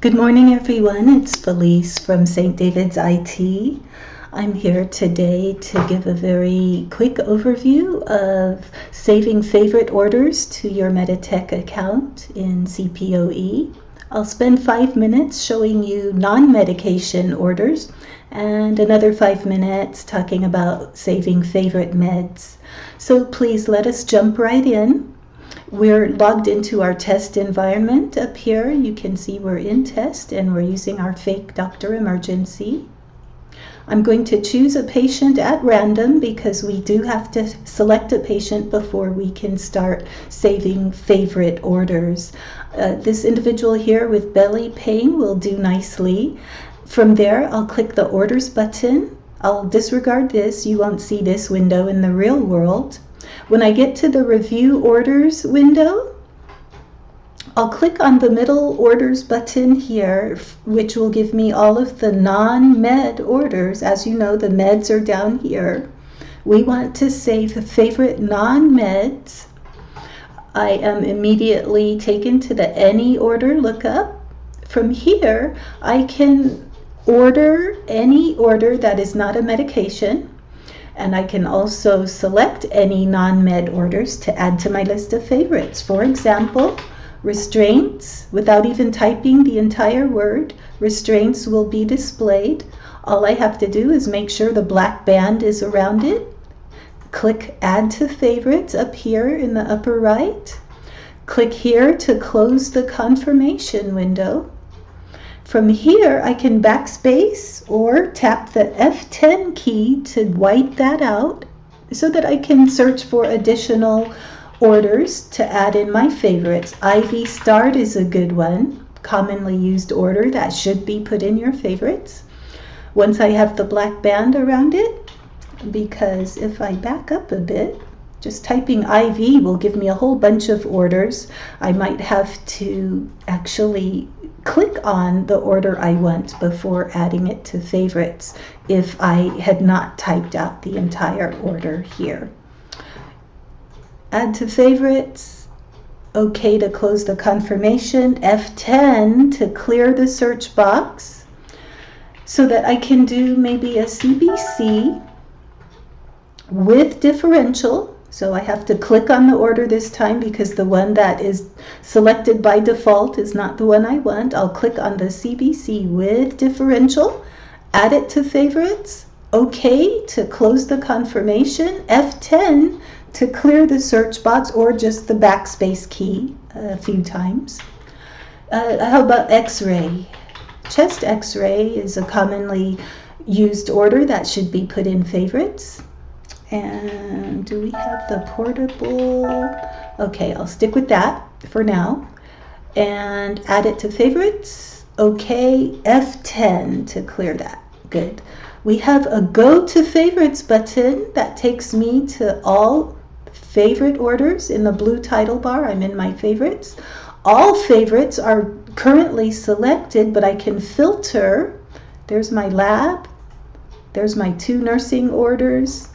Good morning, everyone. It's Felice from St. David's IT. I'm here today to give a very quick overview of saving favorite orders to your Meditech account in CPOE. I'll spend 5 minutes showing you non-medication orders and another 5 minutes talking about saving favorite meds. So please let us jump right in. We're logged into our test environment up here. You can see we're in test and we're using our fake doctor emergency. I'm going to choose a patient at random because we do have to select a patient before we can start saving favorite orders. This individual here with belly pain will do nicely. From there, I'll click the orders button. I'll disregard this. You won't see this window in the real world. When I get to the review orders window, I'll click on the middle orders button here, which will give me all of the non-med orders. As you know, the meds are down here. We want to save favorite non-meds. I am immediately taken to the any order lookup. From here, I can order any order that is not a medication. And I can also select any non-med orders to add to my list of favorites. For example, restraints, without even typing the entire word, restraints will be displayed. All I have to do is make sure the black band is around it. Click Add to Favorites up here in the upper right. Click here to close the confirmation window. From here, I can backspace or tap the F10 key to wipe that out so that I can search for additional orders to add in my favorites. IV Start is a good one, commonly used order that should be put in your favorites. Once I have the black band around it, because if I back up a bit, just typing IV will give me a whole bunch of orders. I might have to actually click on the order I want before adding it to favorites if I had not typed out the entire order here. Add to favorites, OK to close the confirmation, F10 to clear the search box so that I can do maybe a CBC with differential. So I have to click on the order this time because the one that is selected by default is not the one I want. I'll click on the CBC with differential, add it to favorites, OK to close the confirmation, F10 to clear the search box or just the backspace key a few times. How about X-ray? Chest X-ray is a commonly used order that should be put in favorites. And do we have the portable? Okay, I'll stick with that for now. And add it to favorites. Okay, F10 to clear that. Good. We have a go to favorites button that takes me to all favorite orders in the blue title bar. I'm in my favorites. All favorites are currently selected, but I can filter. There's my lab. There's my 2 nursing orders.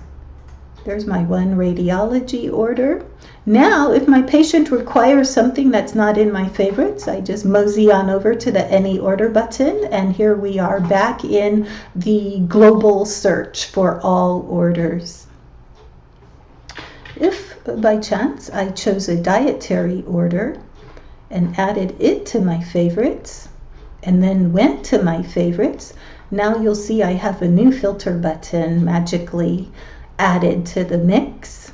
There's my 1 radiology order. Now, if my patient requires something that's not in my favorites, I just mosey on over to the Any Order button, and here we are back in the global search for all orders. If by chance I chose a dietary order and added it to my favorites, and then went to my favorites, now you'll see I have a new filter button magically added to the mix,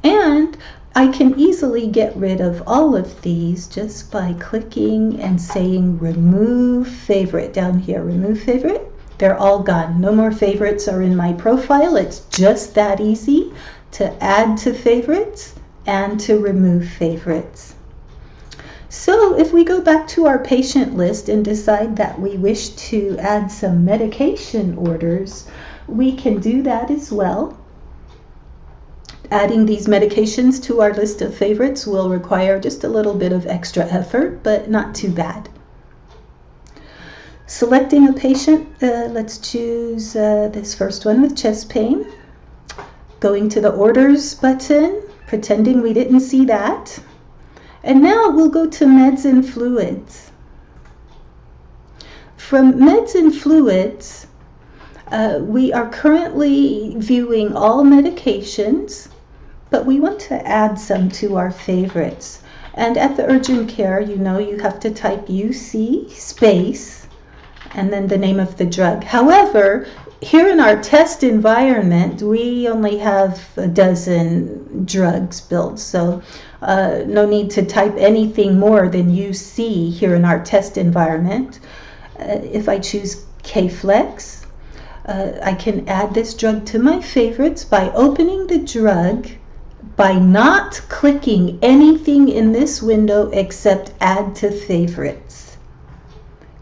and I can easily get rid of all of these just by clicking and saying remove favorite down here. Remove favorite. They're all gone. No more favorites are in my profile. It's just that easy to add to favorites and to remove favorites. So if we go back to our patient list and decide that we wish to add some medication orders, we can do that as well. Adding these medications to our list of favorites will require just a little bit of extra effort, but not too bad. Selecting a patient, let's choose this first one with chest pain. Going to the orders button, pretending we didn't see that. And now we'll go to meds and fluids. From meds and fluids, we are currently viewing all medications, but we want to add some to our favorites. And at the urgent care, you know, you have to type UC space and then the name of the drug. However, here in our test environment, we only have a dozen drugs built, so no need to type anything more than UC here in our test environment. If I choose K-Flex, I can add this drug to my favorites by opening the drug by not clicking anything in this window except Add to Favorites.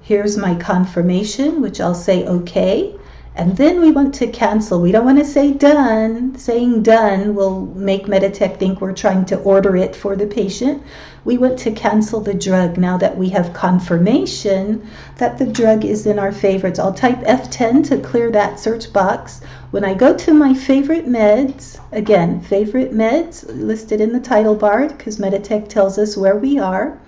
Here's my confirmation, which I'll say OK. And then we want to cancel. We don't want to say done. Saying done will make Meditech think we're trying to order it for the patient. We want to cancel the drug now that we have confirmation that the drug is in our favorites. I'll type F10 to clear that search box. When I go to my favorite meds, again, favorite meds listed in the title bar because Meditech tells us where we are.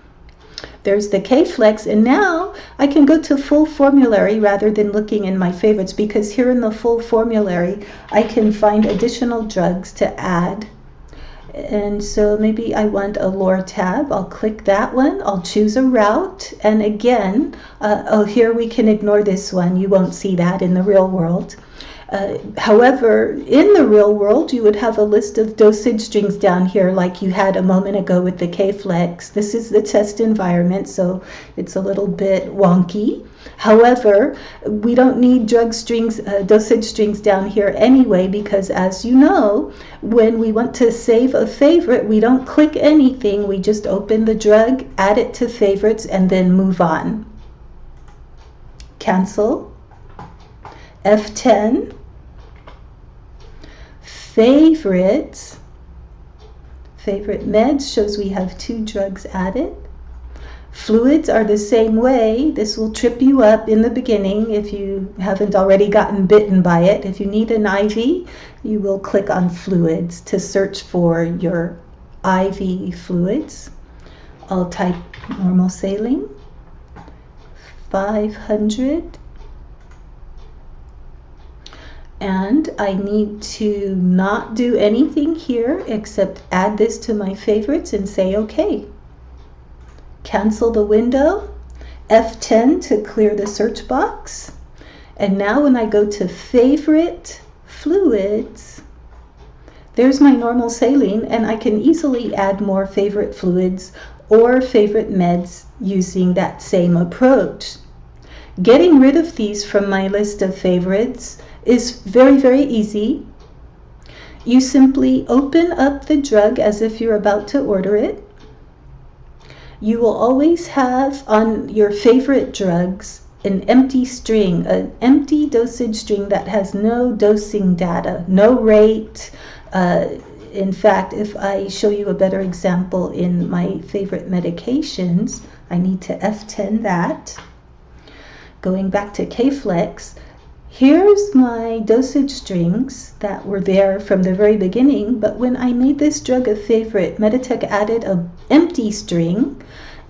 There's the K-Flex, and now I can go to full formulary rather than looking in my favorites, because here in the full formulary I can find additional drugs to add. And so maybe I want a Lortab. I'll click that one. I'll choose a route, and again, here we can ignore this one. You won't see that in the real world. However, in the real world, you would have a list of dosage strings down here like you had a moment ago with the K-Flex. This is the test environment, so it's a little bit wonky. However, we don't need dosage strings down here anyway, because as you know, when we want to save a favorite, we don't click anything. We just open the drug, add it to favorites, and then move on. Cancel. F10, favorites, favorite meds shows we have 2 drugs added. Fluids are the same way. This will trip you up in the beginning if you haven't already gotten bitten by it. If you need an IV, you will click on fluids to search for your IV fluids. I'll type normal saline, 500. And I need to not do anything here except add this to my favorites and say OK. Cancel the window, F10 to clear the search box. And now when I go to favorite fluids, there's my normal saline, and I can easily add more favorite fluids or favorite meds using that same approach. Getting rid of these from my list of favorites is very, very easy. You simply open up the drug as if you're about to order it. You will always have on your favorite drugs an empty string, an empty dosage string that has no dosing data, no rate. In fact, if I show you a better example in my favorite medications, I need to F10 that. Going back to K-Flex, here's my dosage strings that were there from the very beginning, but when I made this drug a favorite, Meditech added an empty string.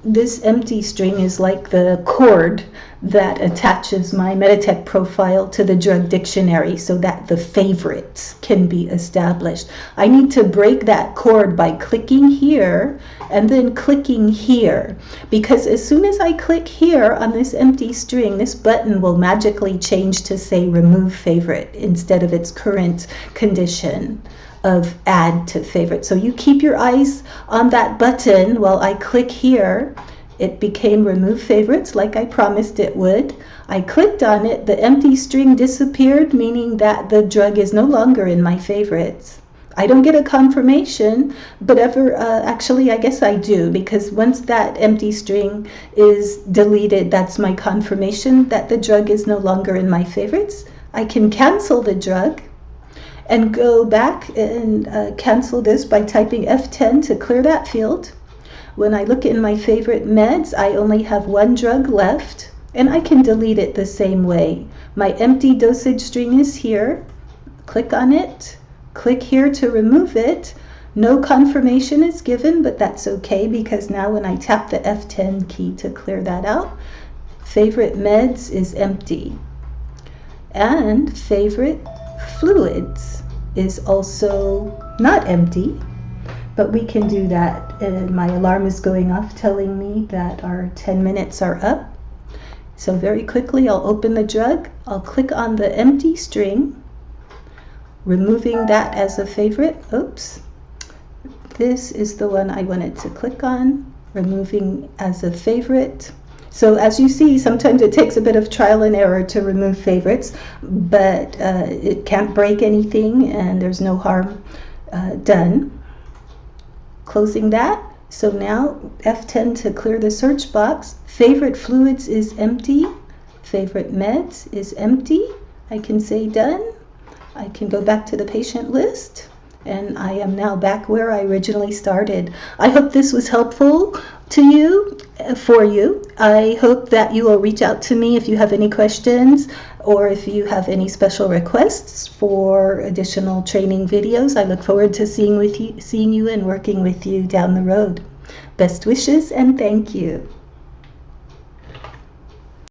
This empty string is like the cord that attaches my Meditech profile to the drug dictionary so that the favorites can be established. I need to break that cord by clicking here and then clicking here, because as soon as I click here on this empty string, this button will magically change to say remove favorite instead of its current condition of add to favorite. So you keep your eyes on that button while I click here. It became remove favorites like I promised it would. I clicked on it, the empty string disappeared, meaning that the drug is no longer in my favorites. I don't get a confirmation, but actually I guess I do, because once that empty string is deleted, that's my confirmation that the drug is no longer in my favorites. I can cancel the drug and go back and cancel this by typing F10 to clear that field. When I look in my favorite meds, I only have 1 drug left, and I can delete it the same way. My empty dosage string is here. Click on it. Click here to remove it. No confirmation is given, but that's okay, because now when I tap the F10 key to clear that out, Favorite meds is empty. And favorite fluids is also not empty, but we can do that. My alarm is going off telling me that our 10 minutes are up. So very quickly I'll open the drug, I'll click on the empty string, removing that as a favorite. Oops. This is the one I wanted to click on, removing as a favorite. So as you see, sometimes it takes a bit of trial and error to remove favorites, but it can't break anything and there's no harm done. Closing that. So now F10 to clear the search box. Favorite fluids is empty. Favorite meds is empty. I can say done. I can go back to the patient list. And I am now back where I originally started. I hope this was helpful to you, for you. I hope that you will reach out to me if you have any questions or if you have any special requests for additional training videos. I look forward to seeing you and working with you down the road. Best wishes and thank you.